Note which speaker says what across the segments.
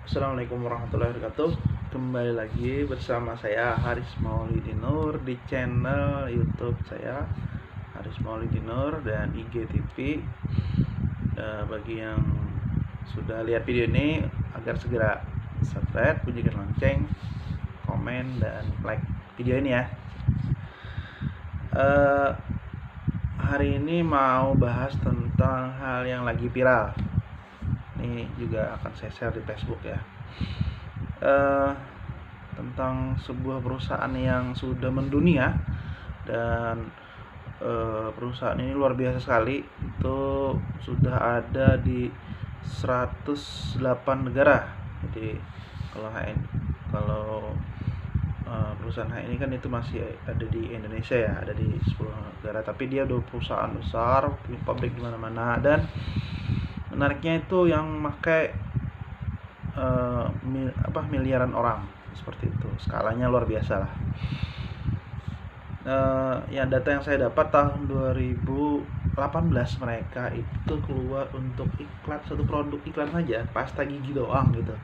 Speaker 1: Assalamualaikum warahmatullahi wabarakatuh. Kembali lagi bersama saya Haris Maulidi Nur di channel YouTube saya Haris Maulidi Nur dan IGTV. Bagi yang sudah lihat video ini agar segera subscribe, bunyikan lonceng, komen dan like video ini ya. Hari ini mau bahas tentang hal yang lagi viral. Ini juga akan saya share di Facebook ya. Tentang sebuah perusahaan yang sudah mendunia dan perusahaan ini luar biasa sekali. Itu sudah ada di 108 negara. Jadi kalau perusahaan ini kan itu masih ada di Indonesia ya, ada di 10 negara, tapi dia udah perusahaan besar, punya pabrik di mana-mana. Dan menariknya itu yang pakai miliaran orang, seperti itu, skalanya luar biasa lah. Data yang saya dapat tahun 2018 mereka itu keluar untuk iklan, satu produk iklan saja, pasta gigi doang gitu,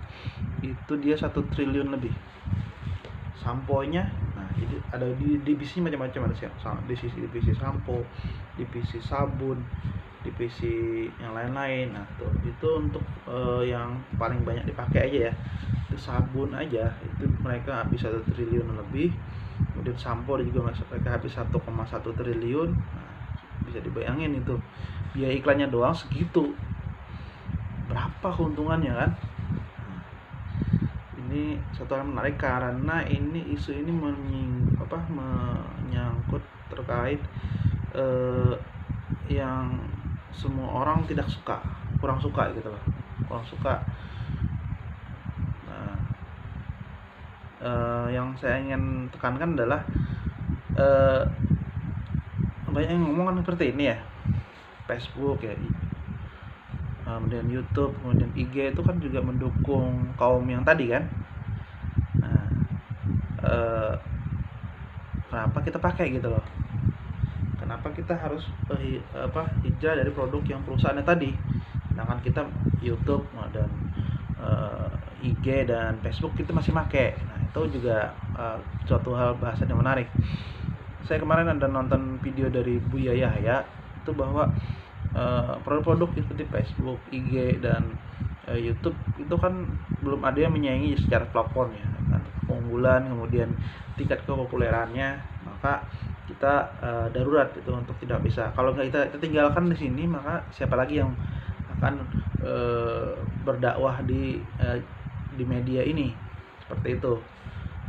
Speaker 1: itu dia 1 triliun lebih. Sampo-nya, nah jadi ada di divisi macam-macam, ada divisi sampo, divisi sabun, divisi yang lain-lain. Nah itu untuk yang paling banyak dipakai aja ya, itu sabun aja itu mereka habis 1 triliun lebih. Kemudian sampo juga mereka habis 1,1 triliun. Nah, bisa dibayangin itu biaya iklannya doang segitu, berapa keuntungannya kan. Ini satu hal menarik karena isu ini menyangkut terkait yang semua orang kurang suka gitu loh, kurang suka. Nah, yang saya ingin tekankan adalah banyak yang ngomong kan seperti ini ya, Facebook ya, kemudian YouTube, kemudian IG itu kan juga mendukung kaum yang tadi kan. Nah, kenapa kita pakai gitu loh? Kenapa kita harus hijrah dari produk yang perusahaannya tadi? Sedangkan kita YouTube dan IG dan Facebook kita masih pakai. Nah, itu juga suatu hal bahasan yang menarik. Saya kemarin ada nonton video dari Buya Yahya, itu bahwa produk-produk seperti Facebook, IG dan YouTube itu kan belum ada yang menyaingi secara platform ya, kan keunggulan, kemudian tingkat kepopulerannya. Maka kita darurat itu untuk tidak bisa, kalau nggak kita tinggalkan di sini, maka siapa lagi yang akan berdakwah di media ini, seperti itu.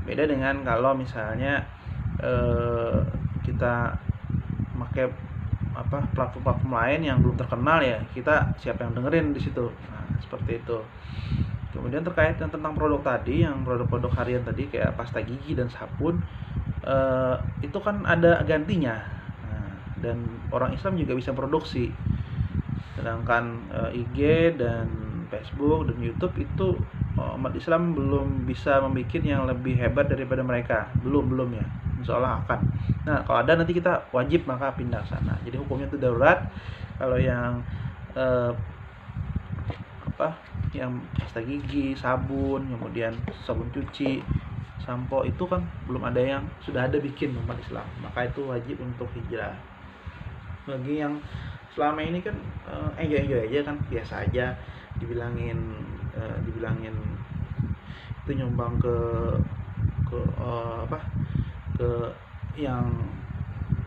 Speaker 1: Beda dengan kalau misalnya kita pakai platform-platform lain yang belum terkenal ya, kita siapa yang dengerin di situ. Nah, seperti itu. Kemudian terkait tentang produk tadi, yang produk-produk harian tadi kayak pasta gigi dan sabun, itu kan ada gantinya. Nah, dan orang Islam juga bisa produksi. Sedangkan IG dan Facebook dan YouTube itu umat Islam belum bisa membuat yang lebih hebat daripada mereka. Belum ya. Insya Allah akan. Nah, kalau ada nanti kita wajib maka pindah ke sana. Jadi hukumnya itu darurat. Kalau yang yang pasta gigi, sabun, kemudian sabun cuci, sampo, itu kan belum ada yang sudah ada bikin umat Islam. Maka itu wajib untuk hijrah. Bagi yang selama ini kan enjoy aja kan, biasa aja, dibilangin itu nyumbang ke yang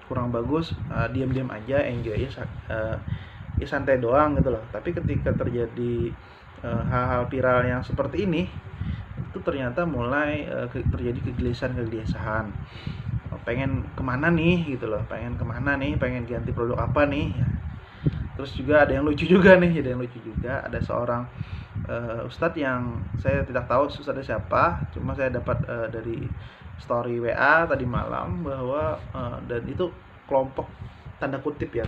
Speaker 1: kurang bagus, diam-diam aja, enjoy aja, ya santai doang gitu loh. Tapi ketika terjadi hal-hal viral yang seperti ini, itu ternyata mulai terjadi kegelisahan, pengen kemana nih gitu loh, pengen ganti produk apa nih ya. Terus juga ada yang lucu juga, ada seorang ustadz yang saya tidak tahu ustadznya siapa, cuma saya dapat dari story WA tadi malam bahwa dan itu kelompok tanda kutip ya,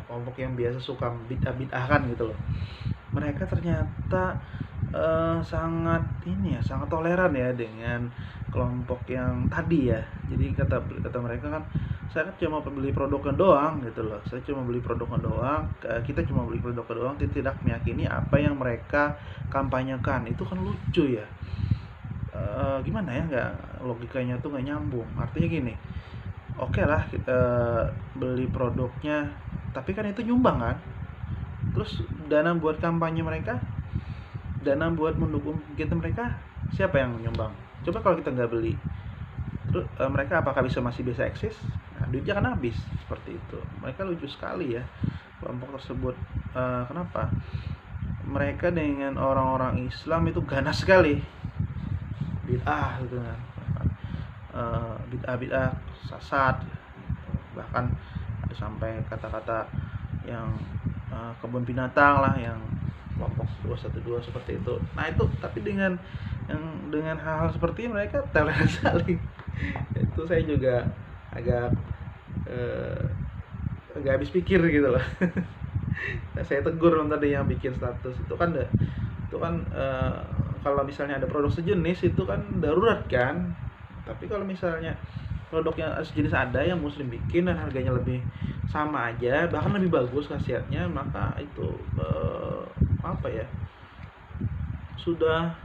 Speaker 1: kelompok yang biasa suka bid'ah-bid'ahkan gitu loh. Mereka ternyata sangat toleran ya dengan kelompok yang tadi ya. Jadi kata mereka kan saya cuma beli produknya doang gitu loh. Saya cuma beli produknya doang, kita cuma beli produknya doang, tidak meyakini apa yang mereka kampanyekan. Itu kan lucu ya. Gimana ya, nggak, logikanya tuh nggak nyambung. Artinya gini, oke lah kita beli produknya, tapi kan itu nyumbang kan. Terus dana buat kampanye mereka, dana buat mendukung kegiatan mereka, siapa yang nyumbang? Coba kalau kita nggak beli, terus mereka apakah masih bisa eksis? Nah, duitnya kan habis. Seperti itu. Mereka lucu sekali ya, kelompok tersebut. Kenapa mereka dengan orang-orang Islam itu ganas sekali, bid'ah gitu kan, bid'ah sesat, bahkan ada sampai kata-kata yang kebun binatang lah, yang kelompok 212 seperti itu. Nah itu, tapi dengan hal-hal seperti ini mereka toleran sekali. Itu saya juga agak habis pikir gitu loh. Nah, saya tegur tadi yang bikin status itu kan kalau misalnya ada produk sejenis itu kan darurat kan. Tapi kalau misalnya produknya sejenis ada yang muslim bikin dan harganya lebih sama aja, bahkan lebih bagus khasiatnya, maka itu sudah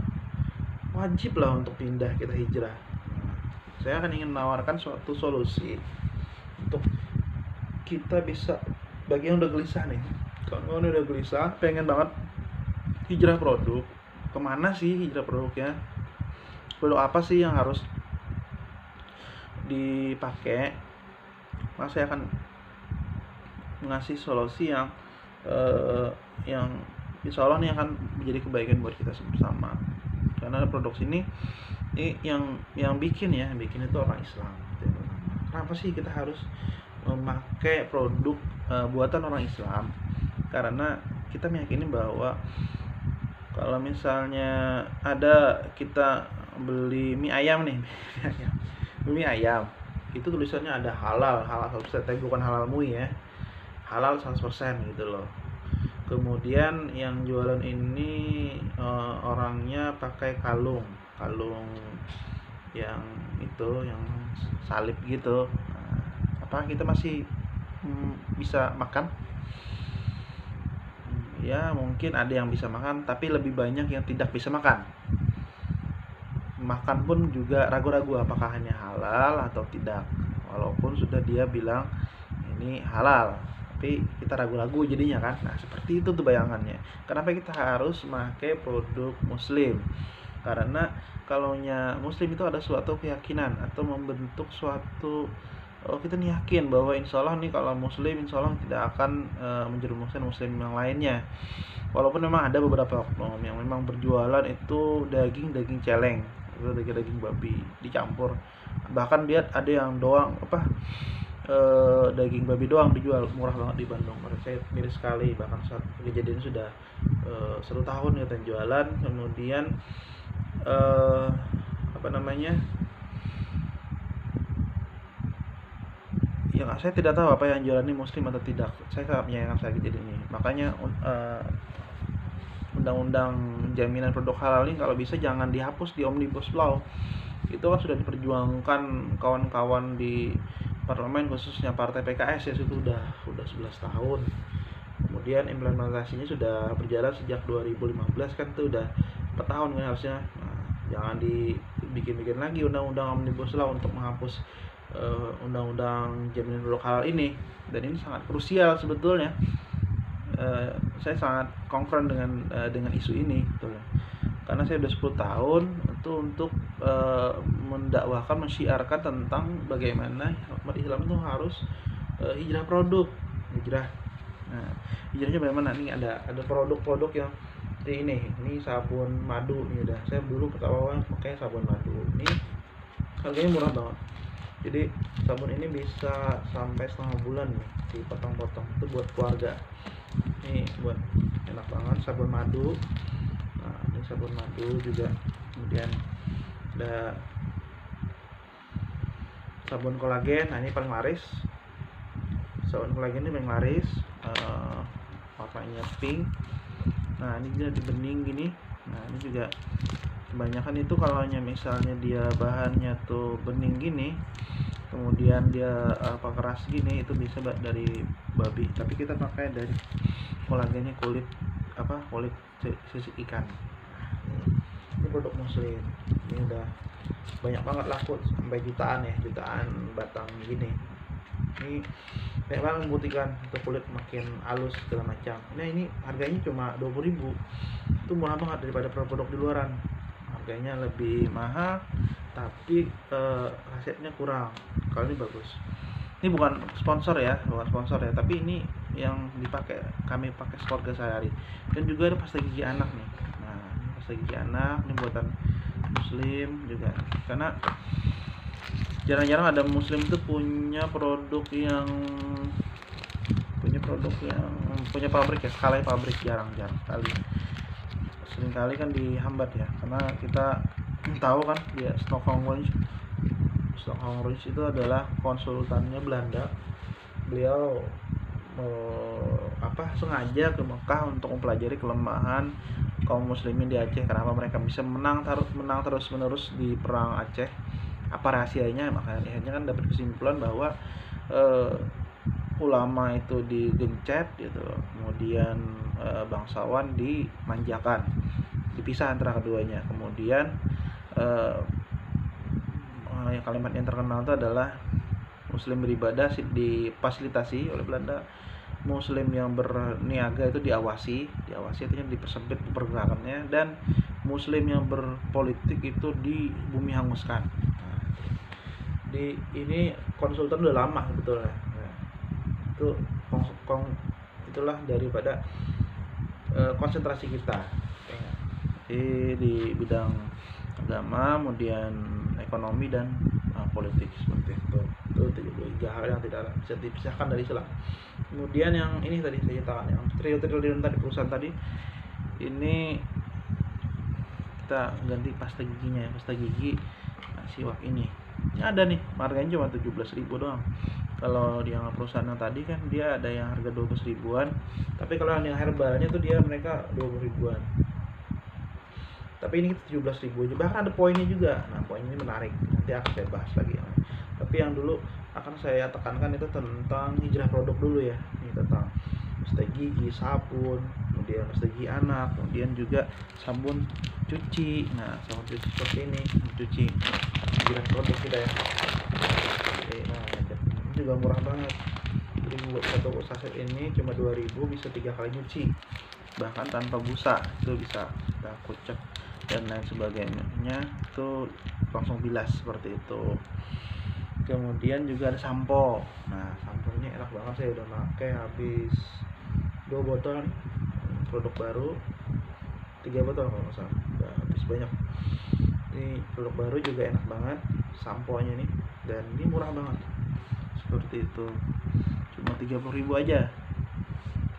Speaker 1: wajib lah untuk pindah, kita hijrah. Saya akan ingin menawarkan suatu solusi untuk kita bisa, bagi yang udah gelisah nih, kalau udah gelisah pengen banget hijrah produk, kemana sih hijrah produknya, produk apa sih yang harus dipakai, maka saya akan mengasih solusi yang insya Allah nih akan menjadi kebaikan buat kita bersama. Karena produk sini yang bikin itu orang Islam. Kenapa sih kita harus memakai produk buatan orang Islam? Karena kita meyakini bahwa kalau misalnya kita beli mie ayam nih, mie ayam itu tulisannya ada halal 100%, tapi bukan halal MUI ya, halal 100% gitu loh. Kemudian yang jualan ini orangnya pakai kalung yang itu, yang salib gitu. Nah, apa kita masih bisa makan? Ya mungkin ada yang bisa makan, tapi lebih banyak yang tidak bisa makan. Makan pun juga ragu-ragu apakah hanya halal atau tidak, walaupun sudah dia bilang ini halal, tapi kita ragu-ragu jadinya kan. Nah seperti itu tuh bayangannya. Kenapa kita harus memakai produk muslim? Karena kalaunya muslim itu ada suatu keyakinan atau membentuk suatu, kita nih yakin bahwa insya Allah nih kalau muslim insya Allah tidak akan menjerumuskan muslim yang lainnya. Walaupun memang ada beberapa oknum yang memang berjualan itu daging celeng, daging babi dicampur. Bahkan dia ada yang doang daging babi doang dijual murah banget di Bandung. Menurut saya miris sekali. Bahkan saat kejadian sudah 1 tahun kita jualan, kemudian ya saya tidak tahu apa yang jualan ini muslim atau tidak. Saya sangat menyayangkan saya kejadian ini. Makanya undang-undang jaminan produk halal ini kalau bisa jangan dihapus di Omnibus Law. Itu kan sudah diperjuangkan kawan-kawan di parlemen, khususnya partai PKS ya, itu udah 11 tahun. Kemudian implementasinya sudah berjalan sejak 2015 kan, itu udah 4 tahun kan harusnya. Nah, jangan dibikin lagi undang-undang Omnibus Law untuk menghapus undang-undang jaminan produk halal ini. Dan ini sangat krusial sebetulnya. Saya sangat concern dengan isu ini gitu. Karena saya udah 10 tahun itu untuk mendakwahkan, mensyiarkan tentang bagaimana umat Islam itu harus hijrah produk, hijrah. Nah, hijrahnya bagaimana? Nih ada produk-produk yang seperti ini sabun madu nih, udah saya dulu pertama pakai sabun madu. Ini harganya murah banget. Jadi sabun ini bisa sampai setengah bulan nih, dipotong-potong. Itu buat keluarga. Ini buat enak banget sabun madu. Nah, ini sabun madu juga. Kemudian ada sabun kolagen. Nah, ini paling laris. Sabun kolagen ini paling laris. Warnanya pink. Nah, ini juga di bening gini. Nah, ini juga kebanyakan itu kalau misalnya dia bahannya tuh bening gini, kemudian dia keras gini, itu bisa dari babi, tapi kita pakai dari kolagennya kulit sisik ikan. Ini produk muslim, ini udah banyak banget laku, sampai jutaan batang gini. Ini banyak banget membuktikan untuk kulit makin halus segala macam. Ini harganya cuma 20.000, itu murah banget daripada produk di luaran. Harganya lebih mahal tapi hasilnya kurang. Kalau ini bagus. Ini bukan sponsor ya, tapi ini yang kami pakai keluarga sehari. Dan juga ada pasta gigi anak nih. Nah, ini pasta gigi anak, ini buatan muslim juga, karena jarang-jarang ada muslim itu punya produk yang punya pabrik ya, skala pabrik, jarang sekali. Seringkali kan dihambat ya, karena kita tahu kan dia Stockholm Royce itu adalah konsultannya Belanda. Beliau sengaja ke Mekah untuk mempelajari kelemahan kaum muslimin di Aceh, kenapa mereka bisa menang terus menerus di perang Aceh, apa rahasianya. Makanya akhirnya kan dapat kesimpulan bahwa ulama itu digencet gitu, kemudian bangsawan dimanjakan, dipisah antara keduanya. Kemudian kalimat yang terkenal itu adalah muslim beribadah difasilitasi oleh Belanda, muslim yang berniaga itu diawasi artinya dipersempit pergerakannya, dan muslim yang berpolitik itu di bumi hanguskan. Ini konsultan udah lama sebetulnya. Itu itulah daripada konsentrasi kita di bidang agama, kemudian ekonomi dan politik, seperti itu. Itu 3 hal yang tidak bisa dipisahkan dari Islam. Kemudian yang ini tadi saya ceritakan, yang triliun tadi, perusahaan tadi, ini kita ganti pasta giginya, pasta gigi siwak ini ada nih, harganya cuma 17.000 doang. Kalau yang perusahaan yang tadi kan dia ada yang harga 12 ribuan, tapi kalau yang herbalnya tuh mereka 20 ribuan. Tapi ini 17.000 aja, bahkan ada poinnya juga. Nah, poin ini menarik, nanti akan saya bahas lagi. Tapi yang dulu akan saya tekankan itu tentang hijrah produk dulu ya. Ini tentang pasta gigi, sabun, kemudian pasta gigi anak, kemudian juga sabun cuci. Nah, sabun cuci seperti ini, cuci hijrah produk kita ya. Nah, ini juga murah banget. Jadi buat satu saset ini cuma 2.000, bisa 3 kali nyuci, bahkan tanpa busa. Itu bisa kita kocek dan lain sebagainya, itu langsung bilas seperti itu. Kemudian juga ada sampo. Nah, samponya enak banget, saya udah pakai habis 2 botol nih. Produk baru 3 botol kalau nggak salah, udah habis banyak. Ini produk baru juga enak banget samponya nih, dan ini murah banget seperti itu, cuma 30.000 aja.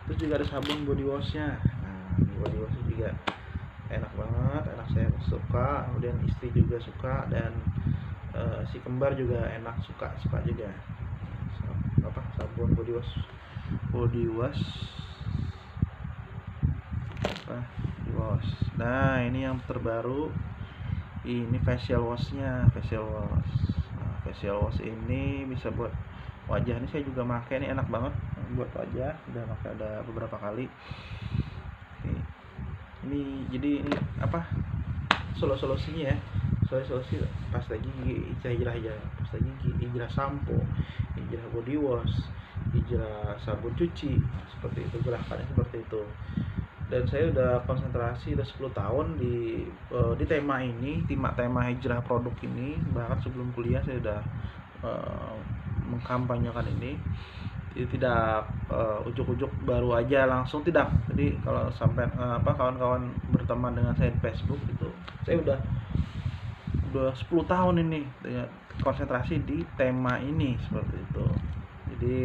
Speaker 1: Terus juga ada sabun body washnya. Nah, ini body wash juga enak banget, anak saya suka, kemudian istri juga suka, dan si kembar juga enak, suka juga. Sabun body wash. Nah, ini yang terbaru, ini facial washnya. Nah, facial wash ini bisa buat wajah. Ini saya juga pakai, ini enak banget buat wajah, udah pakai ada beberapa kali. Ini jadi ini solusinya ya, solusi pasta gigi, hijrah pasta gigi, hijrah sampo, hijrah body wash, hijrah sabun cuci. Nah, seperti itu, gerakannya seperti itu. Dan saya udah konsentrasi udah 10 tahun di tema ini, tema hijrah produk ini. Bahkan sebelum kuliah saya udah mengkampanyekan ini. Jadi tidak ujuk-ujuk baru aja langsung, tidak. Jadi kalau sampai kawan-kawan berteman dengan saya di Facebook itu, saya udah 10 tahun ini konsentrasi di tema ini, seperti itu. Jadi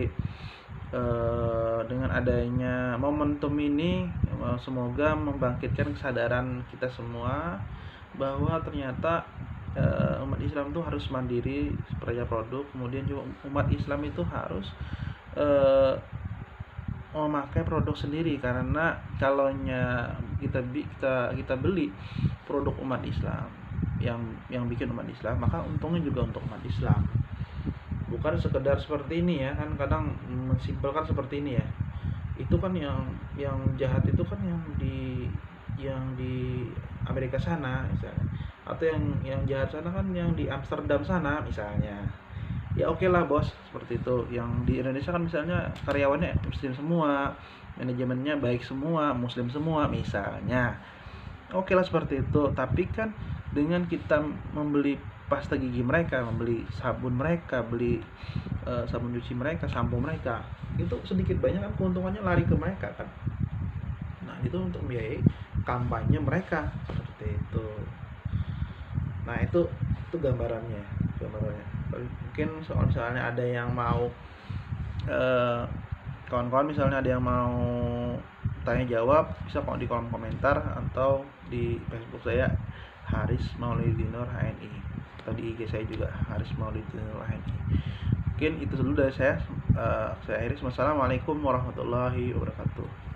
Speaker 1: dengan adanya momentum ini, semoga membangkitkan kesadaran kita semua bahwa ternyata umat Islam itu harus mandiri seperti produk. Kemudian juga umat Islam itu harus memakai produk sendiri, karena kalau kita beli produk umat Islam yang bikin umat Islam, maka untungnya juga untuk umat Islam. bukan sekedar seperti ini ya, kan kadang mensimpelkan seperti ini ya. Itu kan yang jahat itu kan yang di Amerika sana misalnya, atau yang jahat sana kan yang di Amsterdam sana misalnya. Ya oke lah bos, seperti itu. Yang di Indonesia kan misalnya karyawannya muslim semua, manajemennya baik semua, muslim semua misalnya. Oke lah seperti itu. Tapi kan dengan kita membeli pasta gigi mereka, membeli sabun mereka, beli sabun cuci mereka, sampo mereka, itu sedikit banyak kan keuntungannya lari ke mereka kan. Nah itu untuk membiayai kampanye mereka seperti itu. Nah itu gambarannya. Mungkin soalnya ada yang mau eh, kawan-kawan misalnya ada yang mau tanya jawab, bisa kok di kolom komentar atau di Facebook saya Haris Maulidi Nur HNI, atau di IG saya juga Haris Maulidi Nur HNI. Mungkin itu dulu dari saya. Saya Haris. Wassalamualaikum warahmatullahi wabarakatuh.